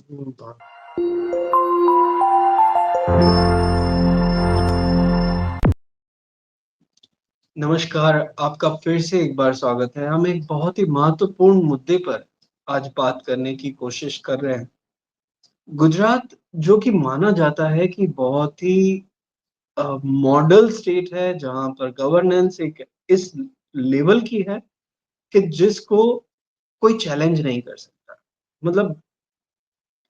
हुँ। नमस्कार, आपका फिर से एक बार स्वागत है। हम एक बहुत ही महत्वपूर्ण मुद्दे पर आज बात करने की कोशिश कर रहे हैं। गुजरात जो कि माना जाता है कि बहुत ही मॉडल स्टेट है, जहाँ पर गवर्नेंस एक इस लेवल की है कि जिसको कोई चैलेंज नहीं कर सकता। मतलब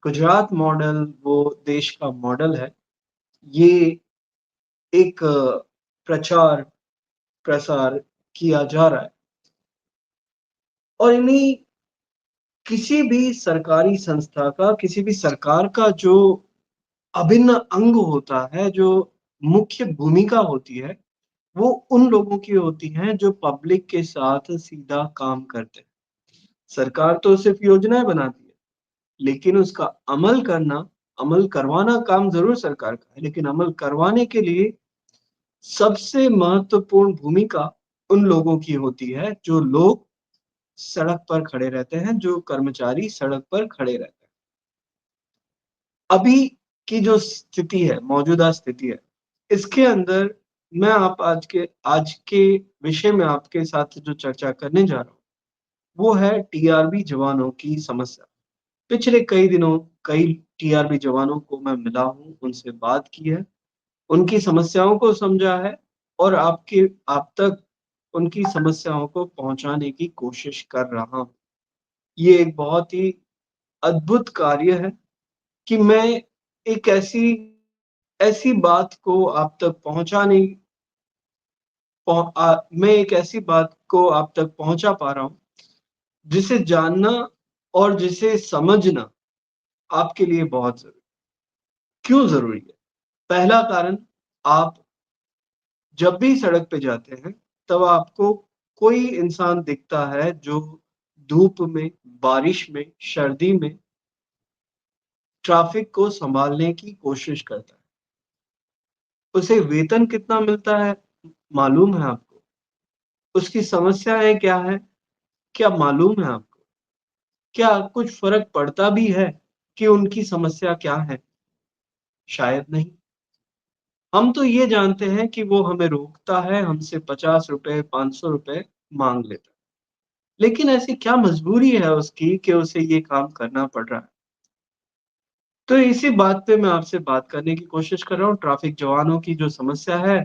गुजरात मॉडल वो देश का मॉडल है। ये एक प्रचार-प्रसार किया जा रहा है और इन्हीं किसी भी सरकारी संस्था का, किसी भी सरकार का जो अभिन्न अंग होता है, जो मुख्य भूमिका होती है, वो उन लोगों की होती है जो पब्लिक के साथ सीधा काम करते हैं। सरकार तो सिर्फ़ योजनाएँ बनाती है, लेकिन उसका अमल करवाना काम ज़रूर सरकार का है, लेकिन अमल करवाने के लिए सबसे महत्वपूर्ण भूमिका उन लोगों की होती है, जो लोग सड़क पर खड़े रहते हैं, जो कर्मचारी सड़क पर खड़े रहते हैं। अभी की जो स्थिति है, मौजूदा स्थिति है, इसके अंदर मैं आप आज के विषय में आपके साथ जो चर्चा करने जा रहा हूँ, वो है टीआरबी जवानों की समस्या। पिछले कई दिनों कई टीआरबी जवानों को मैं मिला हूँ, उनसे बात की है, उनकी समस्याओं को समझा है और आप तक उनकी समस्याओं को पहुँचाने की कोशिश कर रहा हूँ। ये एक बहुत ही अद्भुत कार्य है कि मैं एक ऐसी ऐसी बात को आप तक पहुँचाने मैं एक ऐसी बात को आप तक पहुँचा पा रहा हूँ, जिसे जानना और जिसे समझना आपके लिए बहुत ज़रूरी क्यों ज़रूरी है? पहला कारण, आप जब भी सड़क पे जाते हैं, तब आपको कोई इंसान दिखता है जो धूप में, बारिश में, सर्दी में ट्रैफ़िक को सँभालने की कोशिश करता है। उसे वेतन कितना मिलता है, मालूम है आपको? उसकी समस्याएँ क्या हैं, क्या मालूम है आपको? क्या कुछ फ़र्क पड़ता भी है कि उनकी समस्या क्या है? शायद नहीं। हम तो ये जानते हैं कि वो हमें रोकता है, हमसे ₹50 ₹500 माँग लेता है। लेकिन ऐसी क्या मजबूरी है उसकी कि उसे ये काम करना पड़ रहा है? तो इसी बात पे मैं आपसे बात करने की कोशिश कर रहा हूँ, ट्रैफ़िक जवानों की जो समस्या है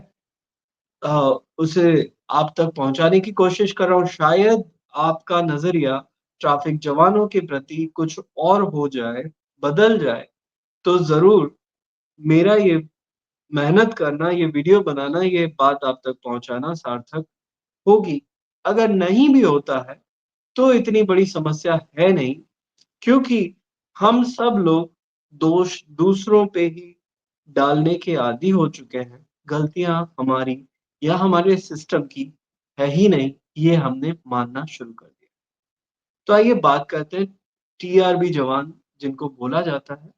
उसे आप तक पहुँचाने की कोशिश कर रहा हूँ। शायद आपका नज़रिया ट्रैफ़िक जवानों के प्रति कुछ और हो जाए, बदल जाए, तो ज़रूर मेरा ये मेहनत करना, ये वीडियो बनाना, ये बात आप तक पहुँचाना सार्थक होगी। अगर नहीं भी होता है, तो इतनी बड़ी समस्या है नहीं, क्योंकि हम सब लोग दोष दूसरों पे ही डालने के आदी हो चुके हैं। गलतियाँ हमारी या हमारे सिस्टम की है ही नहीं, ये हमने मानना शुरू कर दिया। तो आइए बात करते हैं टीआरबी जवान जिनको बोला जाता है।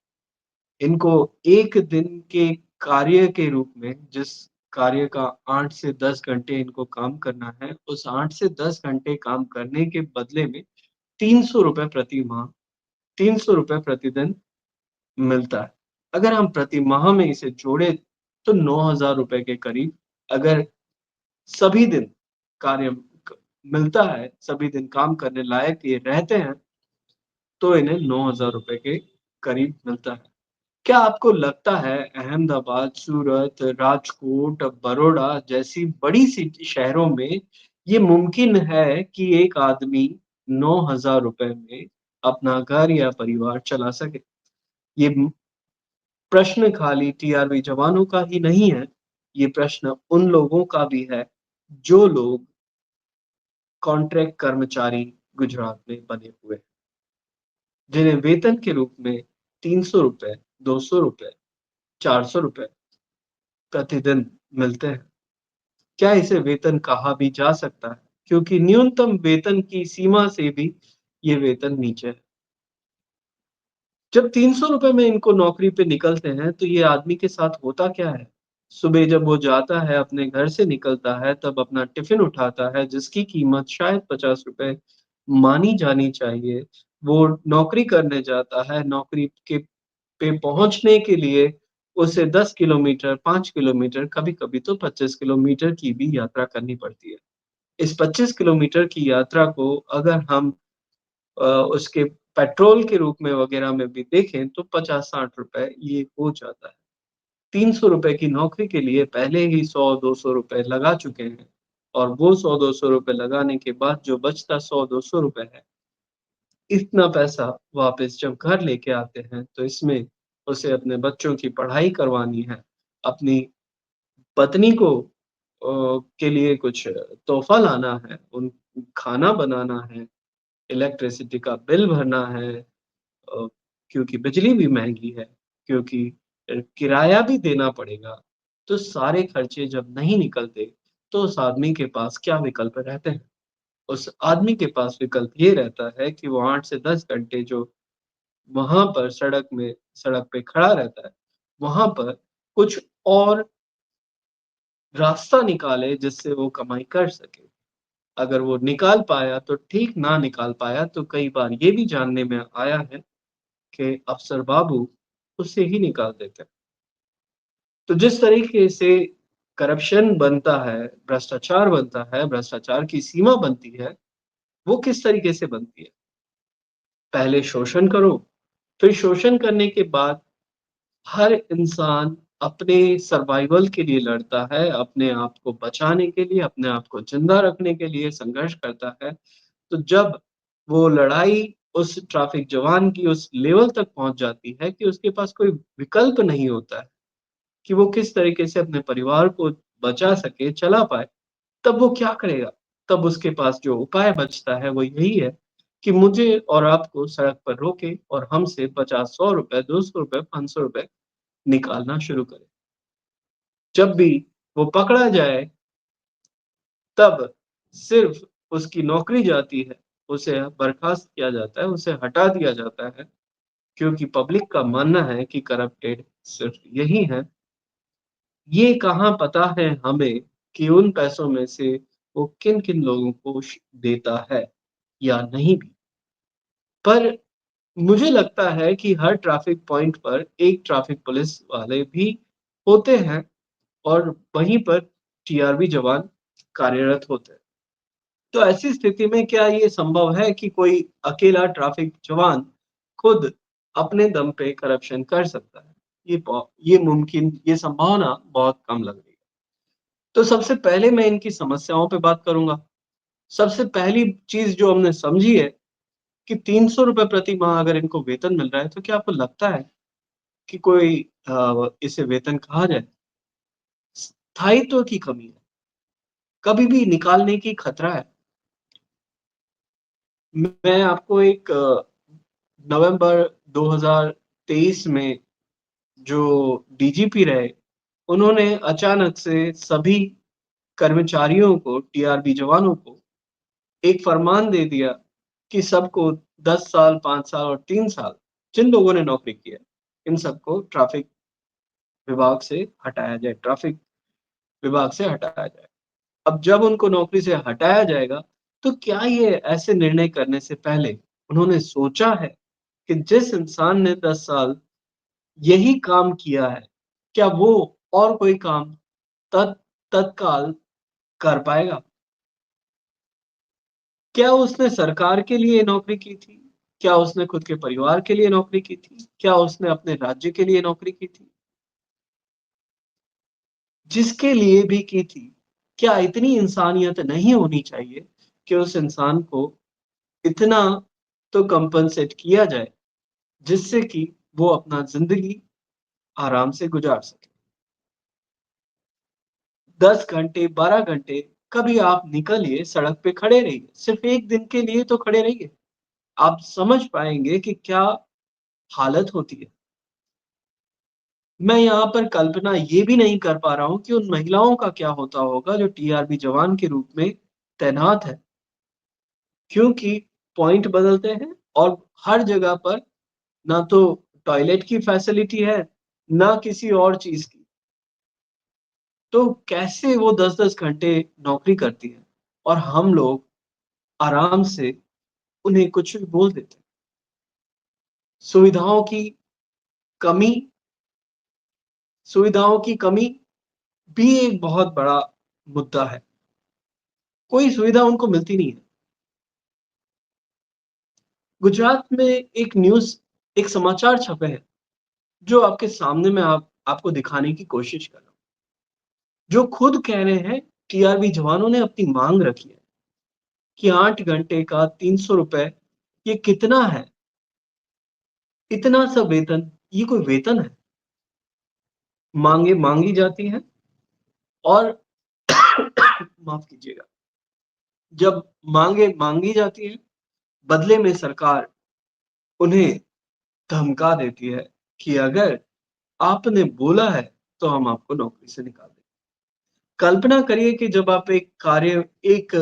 इनको 1 दिन के कार्य के रूप में जिस कार्य का 8 से 10 घंटे इनको काम करना है, उस 8 से 10 घंटे काम करने के बदले में ₹300 प्रति माह, ₹300 प्रतिदिन मिलता है। अगर हम प्रति माह में इसे जोड़ें, तो ₹9,000 के करीब अगर सभी दिन कार्य क मिलता है, सभी दिन काम करने लायक ये रहते हैं, तो इन्हें ₹9,000 के करीब मिलता है। क्या आपको लगता है अहमदाबाद, सूरत, राजकोट, बरोड़ा जैसी बड़ी सिटी शहरों में ये मुमकिन है कि एक आदमी ₹9,000 में अपना घर या परिवार चला सके? ये प्रश्न खाली टीआरबी जवानों का ही नहीं है, ये प्रश्न उन लोगों का भी है, जो लोग कॉन्ट्रैक्ट कर्मचारी गुजरात में बने हुए हैं, जिन्हें वेतन के रूप में ₹300, ₹200, ₹400 प्रतिदिन मिलते हैं। क्या इसे वेतन कहा भी जा सकता है? क्योंकि न्यूनतम वेतन की सीमा से भी ये वेतन नीचे है। जब ₹300 में इनको नौकरी पे निकलते हैं, तो ये आदमी के साथ होता क्या है? सुबह जब वो जाता है, अपने घर से निकलता है, तब अपना टिफ़िन उठाता है, जिसकी कीमत शायद ₹50 मानी जानी चाहिए। वो नौकरी करने जाता है, नौकरी के पे पहुँचने के लिए उसे 10 किलोमीटर, 5 किलोमीटर, कभी-कभी तो 25 किलोमीटर की भी यात्रा करनी पड़ती है। इस 25 किलोमीटर की यात्रा को अगर हम उसके पेट्रोल के रूप में वग़ैरह में भी देखें तो 50-60 रुपए ये हो जाता है। ₹300 की नौकरी के लिए पहले ही 100-200 रुपए लगा चुके हैं और वो 100-200 रुपए लगाने के बाद जो बचता 100-200 रुपए है, इतना पैसा वापस जब घर लेके आते हैं, तो इसमें उसे अपने बच्चों की पढ़ाई करवानी है, अपनी पत्नी को के लिए कुछ तोहफ़ा लाना है, उन खाना बनाना है, इलेक्ट्रिसिटी का बिल भरना है क्योंकि बिजली भी महँगी है, क्योंकि किराया भी देना पड़ेगा। तो सारे खर्चे जब नहीं निकलते, तो उस आदमी के पास क्या विकल्प रहते हैं? उस आदमी के पास विकल्प ये रहता है कि वो 8 से 10 घंटे जो वहाँ पर सड़क पे खड़ा रहता है, वहाँ पर कुछ और रास्ता निकाले जिससे वो कमाई कर सके। अगर वो निकाल पाया तो ठीक, ना निकाल पाया तो कई बार ये भी जानने में आया है कि अफ़सर बाबू उसे ही निकाल देते हैं। तो जिस तरीके से करप्शन बनता है, भ्रष्टाचार बनता है, भ्रष्टाचार की सीमा बनती है, वो किस तरीके से बनती है? पहले शोषण करो, फिर शोषण करने के बाद हर इंसान अपने सर्वाइवल के लिए लड़ता है, अपने आप को बचाने के लिए, अपने आप को ज़िंदा रखने के लिए संघर्ष करता है। तो जब वो लड़ाई उस ट्रैफ़िक जवान की उस लेवल तक पहुँच जाती है कि उसके पास कोई विकल्प नहीं होता है कि वो किस तरीके से अपने परिवार को बचा सके, चला पाए, तब वो क्या करेगा? तब उसके पास जो उपाय बचता है वो यही है कि मुझे और आपको सड़क पर रोके और हमसे 50, ₹100, ₹200, ₹500 निकालना शुरू करे। जब भी वो पकड़ा जाए, तब सिर्फ़ उसकी नौकरी जाती है, उसे बर्खास्त किया जाता है, उसे हटा दिया जाता है, क्योंकि पब्लिक का मानना है कि करप्टेड सिर्फ़ यही हैं। ये कहाँ पता है हमें कि उन पैसों में से वो किन-किन लोगों को देता है या नहीं भी। पर मुझे लगता है कि हर ट्रैफ़िक पॉइंट पर एक ट्रैफ़िक पुलिस वाले भी होते हैं और वहीं पर टीआरबी जवान कार्यरत होते हैं। तो ऐसी स्थिति में क्या ये संभव है कि कोई अकेला ट्रैफ़िक जवान खुद अपने दम पे करप्शन कर सकता है? ये संभावना बहुत कम लग रही है। तो सबसे पहले मैं इनकी समस्याओं पे बात करूँगा। सबसे पहली चीज़ जो हमने समझी है कि ₹300 प्रति माह अगर इनको वेतन मिल रहा है, तो क्या आपको लगता है कि कोई इसे वेतन कहा जाए? स्थायित्व की कमी है, कभी भी निकालने की खतरा है। मैं आपको एक नवंबर 2023 में जो डीजीपी रहे, उन्होंने अचानक से सभी कर्मचारियों को, टीआरबी जवानों को एक फरमान दे दिया कि सबको 10 साल, 5 साल और 3 साल जिन लोगों ने नौकरी की है, इन सबको ट्रैफ़िक विभाग से हटाया जाए, ट्रैफ़िक विभाग से हटाया जाए। अब जब उनको नौकरी से हटाया जाएगा, तो क्या ये ऐसे निर्णय करने से पहले उन्होंने सोचा है कि जिस इंसान ने 10 साल यही काम किया है, क्या वो और कोई काम तत्काल कर पाएगा? क्या उसने सरकार के लिए नौकरी की थी? क्या उसने खुद के परिवार के लिए नौकरी की थी? क्या उसने अपने राज्य के लिए नौकरी की थी? जिसके लिए भी की थी, क्या इतनी इंसानियत नहीं होनी चाहिए कि उस इंसान को इतना तो कम्पेन्सेट किया जाए, जिससे कि वो अपना ज़िंदगी आराम से गुज़ार सके। 10 घंटे, 12 घंटे कभी आप निकलिए, सड़क पे खड़े रहिए, सिर्फ़ 1 दिन के लिए तो खड़े रहिए। आप समझ पाएँगे कि क्या हालत होती है। मैं यहाँ पर कल्पना ये भी नहीं कर पा रहा हूँ कि उन महिलाओं का क्या होता होगा जो टीआरबी जवान के रूप में तैनात है, क्योंकि पॉइंट बदलते हैं और हर जगह पर ना तो टॉयलेट की फैसिलिटी है, ना किसी और चीज़ की। तो कैसे वो 10-10 घंटे नौकरी करती हैं और हम लोग आराम से उन्हें कुछ भी बोल देते हैं। सुविधाओं की कमी सुविधाओं की कमी भी एक बहुत बड़ा मुद्दा है। कोई सुविधा उनको मिलती नहीं है। गुजरात में एक समाचार छपे हैं, जो आपके सामने मैं आपको दिखाने की कोशिश कर रहा हूँ। जो खुद कह रहे हैं, टीआरबी जवानों ने अपनी माँग रखी है कि 8 घंटे का ₹300 ये कितना है? इतना सा वेतन, ये कोई वेतन है? माँगें माँगी जाती हैं और माफ़ कीजिएगा, जब माँगें माँगी जाती हैं, बदले में सरकार उन्हें धमका देती है कि अगर आपने बोला है, तो हम आपको नौकरी से निकाल देंगे। कल्पना करिए कि जब आप एक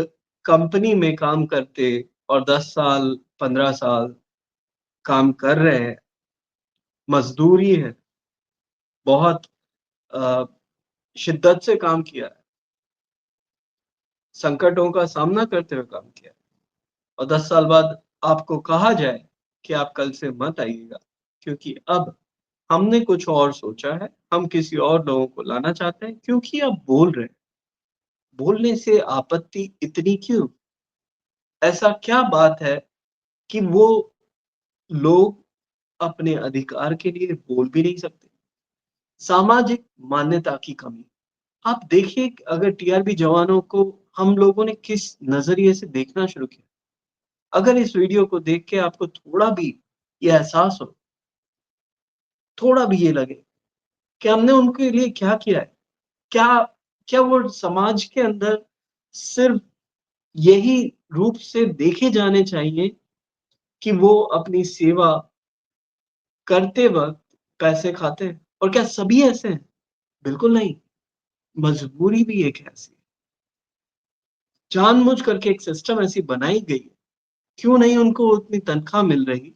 कंपनी में काम करते और 10 साल, 15 साल काम कर रहे हैं, मज़दूरी है, बहुत अ, शिद्दत से काम किया है, संकटों का सामना करते हुए काम किया है और 10 साल बाद आपको कहा जाए कि आप कल से मत आइएगा, क्योंकि अब हमने कुछ और सोचा है, हम किसी और लोगों को लाना चाहते हैं क्योंकि आप बोल रहे हैं। बोलने से आपत्ति इतनी क्यों? ऐसा क्या बात है कि वो लोग अपने अधिकार के लिए बोल भी नहीं सकते? सामाजिक मान्यता की कमी। आप देखिए अगर टीआरबी जवानों को हम लोगों ने किस नज़रिए से देखना शुरू किया। अगर इस वीडियो को देख के आपको थोड़ा भी ये एहसास हो, थोड़ा भी ये लगे कि हमने उनके लिए क्या किया है? क्या क्या वो समाज के अंदर सिर्फ़ यही रूप से देखे जाने चाहिए कि वो अपनी सेवा करते वक़्त पैसे खाते हैं? और क्या सभी ऐसे हैं? बिल्कुल नहीं, मजबूरी भी एक ऐसी है। जानबूझ करके एक सिस्टम ऐसी बनाई गई है, क्यों नहीं उनको उतनी तनख्वाह मिल रही?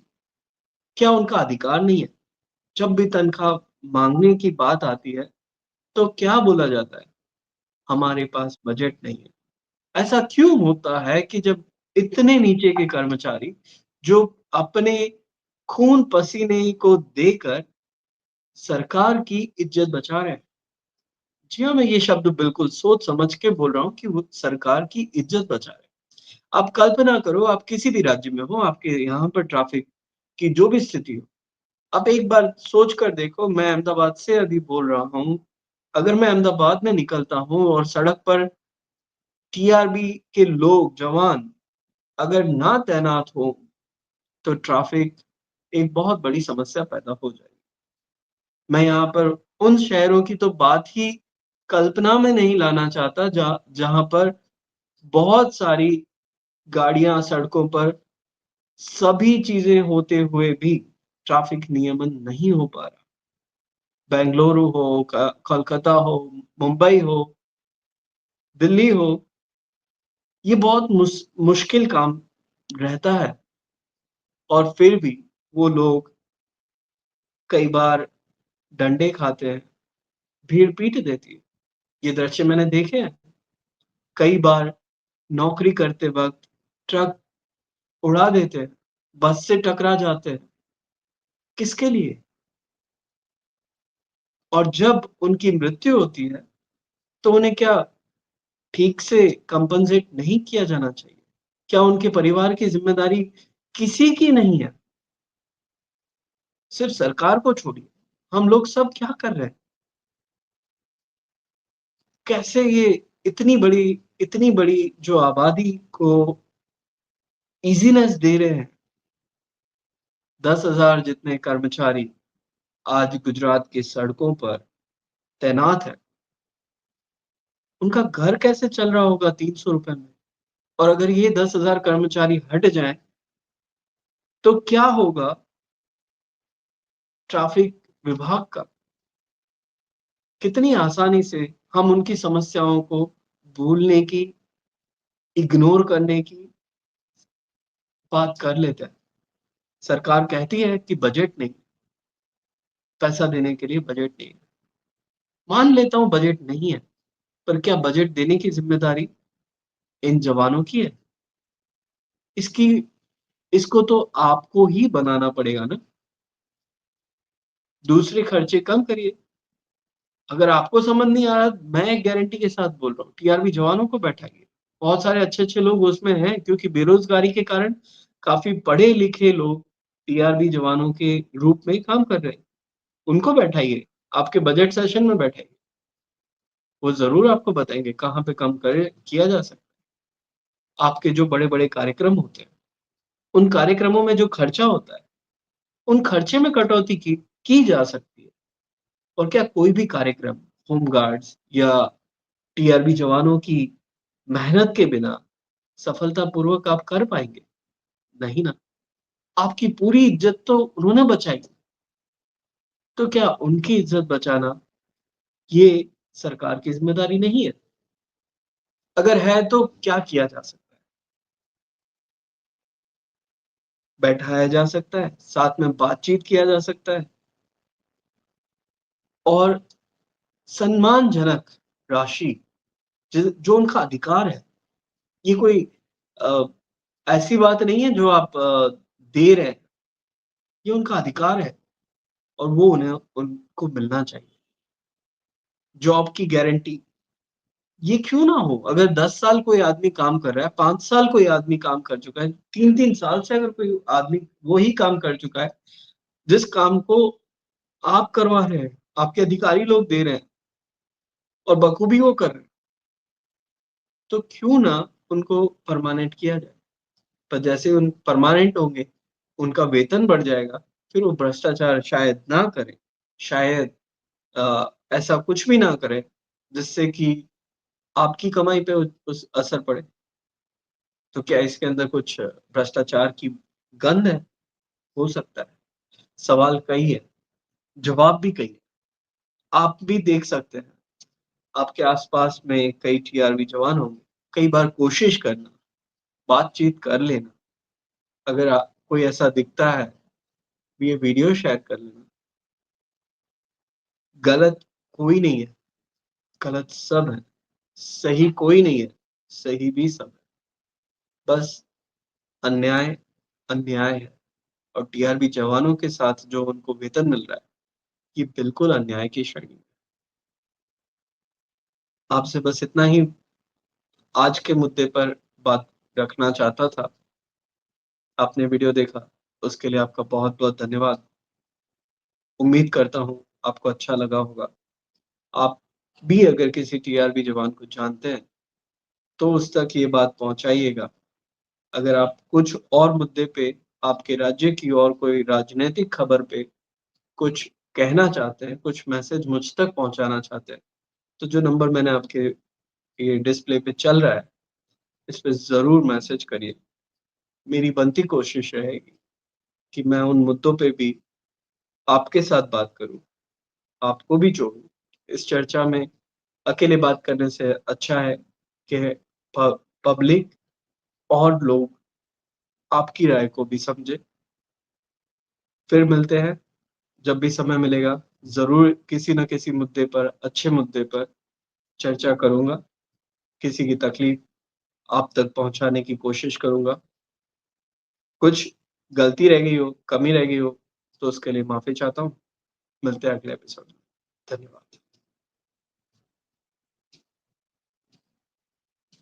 क्या उनका अधिकार नहीं है? जब भी तनख्वाह माँगने की बात आती है, तो क्या बोला जाता है? हमारे पास बजट नहीं है। ऐसा क्यों होता है कि जब इतने नीचे के कर्मचारी, जो अपने खून-पसीने को देकर सरकार की इज़्ज़त बचा रहे हैं। जी हाँ, मैं ये शब्द बिल्कुल सोच समझ के बोल रहा हूँ कि वो सरकार की इज़्ज़त बचा रहे हैं। आप कल्पना करो आप किसी भी राज्य में हो, आपके यहाँ पर ट्रैफ़िक की जो भी स्थिति हो, आप एक बार सोच कर देखो मैं अहमदाबाद से अभी बोल रहा हूँ, अगर मैं अहमदाबाद में निकलता हूँ और सड़क पर टीआरबी के लोग, जवान अगर ना तैनात हो, तो ट्रैफ़िक एक बहुत बड़ी समस्या पैदा हो जाएगी। मैं यहाँ पर उन शहरों की तो बात ही कल्पना में नहीं लाना चाहता जहाँ पर बहुत सारी गाड़ियाँ सड़कों पर सभी चीज़ें होते हुए भी ट्रैफ़िक नियमन नहीं हो पा रहा। बेंगलुरु हो, कोलकाता हो, मुंबई हो, दिल्ली हो, ये बहुत मुश्किल काम रहता है और फिर भी वो लोग कई बार डंडे खाते हैं, भीड़ पीट देती है। ये दृश्य मैंने देखे हैं। कई बार नौकरी करते वक़्त ट्रक उड़ा देते हैं, बस से टकरा जाते हैं। किसके लिए? और जब उनकी मृत्यु होती है, तो उन्हें क्या ठीक से कम्पेन्सेट नहीं किया जाना चाहिए? क्या उनके परिवार की ज़िम्मेदारी किसी की नहीं है? सिर्फ़ सरकार को छोड़िए, हम लोग सब क्या कर रहे हैं? कैसे ये इतनी बड़ी जो आबादी को ईज़ीनेस दे रहे हैं, 10,000 जितने कर्मचारी आज गुजरात की सड़कों पर तैनात हैं, उनका घर कैसे चल रहा होगा ₹300 में? और अगर ये 10,000 कर्मचारी हट जाएँ, तो क्या होगा ट्रैफ़िक विभाग का? कितनी आसानी से हम उनकी समस्याओं को भूलने की, इग्नोर करने की बात कर लेते हैं। सरकार कहती है कि बजट नहीं, पैसा देने के लिए बजट नहीं है। मान लेता हूँ बजट नहीं है, पर क्या बजट देने की ज़िम्मेदारी इन जवानों की है? इसकी इसको तो आपको ही बनाना पड़ेगा ना। दूसरे खर्चे कम करिए। अगर आपको समझ नहीं आ रहा, मैं गारंटी के साथ बोल रहा हूँ, टीआरबी जवानों को बैठाइए। बहुत सारे अच्छे-अच्छे लोग उसमें हैं क्योंकि बेरोज़गारी के कारण काफ़ी पढ़े-लिखे लोग टीआरबी जवानों के रूप में काम कर रहे हैं। उनको बैठाइए, आपके बजट सेशन में बैठाइए। वो ज़रूर आपको बताएँगे कहाँ पे कम करे किया जा सकता है। आपके जो बड़े-बड़े कार्यक्रम होते हैं, उन कार्यक्रमों में जो खर्चा होता है, उन खर्चे में कटौती की जा सकती है। और क्या कोई भी कार्यक्रम होम गार्ड्स या टीआरबी जवानों की मेहनत के बिना सफलतापूर्वक आप कर पाएँगे? नहीं ना। आपकी पूरी इज़्ज़त तो उन्होंने बचाई, तो क्या उनकी इज़्ज़त बचाना ये सरकार की ज़िम्मेदारी नहीं है? अगर है तो क्या किया जा सकता है? बैठाया जा सकता है, साथ में बातचीत किया जा सकता है और सम्मानजनक राशि जो उनका अधिकार है, ये कोई अ, ऐसी बात नहीं है जो आप दे रहे हैं, ये उनका अधिकार है और वो उन्हें उनको मिलना चाहिए। जॉब की गारंटी, ये क्यों ना हो? अगर 10 साल कोई आदमी काम कर रहा है, 5 साल कोई आदमी काम कर चुका है, 3-3 साल से अगर कोई आदमी वही काम कर चुका है, जिस काम को आप करवा रहे हैं, आपके अधिकारी लोग दे रहे हैं और बखूबी वो कर रहे हैं, तो क्यों ना उनको परमानेंट किया जाए? पर जैसे उन परमानेंट होंगे, उनका वेतन बढ़ जाएगा, फिर वो भ्रष्टाचार शायद ना करें, शायद ऐसा कुछ भी ना करें, जिससे कि आपकी कमाई पे उस असर पड़े। तो क्या इसके अंदर कुछ भ्रष्टाचार की गंध है? हो सकता है। सवाल कई है, जवाब भी कई है। आप भी देख सकते हैं, आपके आस-पास में कई टीआरबी जवान होंगे। कई बार कोशिश करना, बातचीत कर लेना। अगर कोई ऐसा दिखता है, ये वीडियो शेयर कर लेना। गलत कोई नहीं है, गलत सब है। सही कोई नहीं है, सही भी सब है। बस अन्याय, अन्याय है और टीआरबी जवानों के साथ जो उनको वेतन मिल रहा है, ये बिल्कुल अन्याय की श्रेणी में। आपसे बस इतना ही आज के मुद्दे पर बात रखना चाहता था। आपने वीडियो देखा, उसके लिए आपका बहुत-बहुत धन्यवाद। उम्मीद करता हूँ आपको अच्छा लगा होगा। आप भी अगर किसी टीआरबी जवान को जानते हैं, तो उस तक ये बात पहुँचाइएगा। अगर आप कुछ और मुद्दे पे, आपके राज्य की और कोई राजनैतिक खबर पे कुछ कहना चाहते हैं, कुछ मैसेज मुझ तक पहुँचाना चाहते हैं, तो जो नंबर मैंने आपके ये डिस्प्ले पे चल रहा है, इस पे ज़रूर मैसेज करिए। मेरी बनती कोशिश रहेगी कि मैं उन मुद्दों पे भी आपके साथ बात करूँ, आपको भी जोड़ूँ। इस चर्चा में अकेले बात करने से अच्छा है कि प पब्लिक और लोग आपकी राय को भी समझें। फिर मिलते हैं, जब भी समय मिलेगा, ज़रूर किसी न किसी मुद्दे पर, अच्छे मुद्दे पर चर्चा करूँगा। किसी की तकलीफ आप तक पहुँचाने की कोशिश करूँगा। कुछ गलती रह गई हो, कमी रह गई हो, तो उसके लिए माफ़ी चाहता हूँ। मिलते हैं अगले एपिसोड में। धन्यवाद।